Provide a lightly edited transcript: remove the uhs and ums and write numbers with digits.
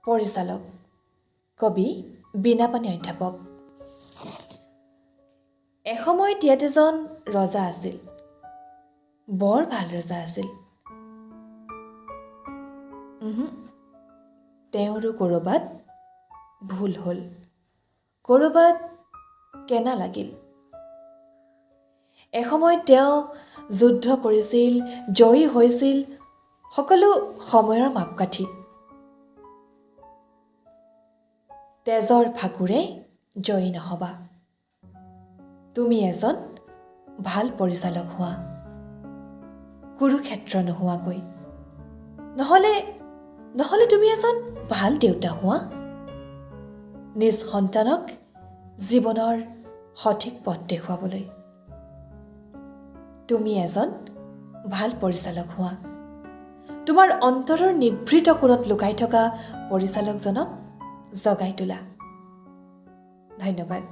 পৰিচালক কবি বীণাপাণি অধ্যাপক। এসময়ত ইয়াত এজন ৰজা আছিল। বৰ ভাল ৰজা আছিল। তেওঁৰো ক'ৰবাত ভুল হ'ল, ক'ৰবাত কেনা লাগিল। এসময়ত তেওঁ যুদ্ধ কৰিছিল, জয়ী হৈছিল, সকলো সময়ৰ মাপকাঠি। তেজৰ ফাকুৰে জয়ী নহবা। তুমি এজন ভাল পৰিচালক হোৱা, কুৰুক্ষেত্ৰ নোহোৱাকৈ। নহ'লে তুমি এজন ভাল দেউতা হোৱা, নিজ সন্তানক জীৱনৰ সঠিক পথ দেখুৱাবলৈ। তুমি এজন ভাল পৰিচালক হোৱা, তোমাৰ অন্তৰৰ নিভৃত কোণত লুকাই থকা পৰিচালকজনক জগাই তোলা। ধন্যবাদ।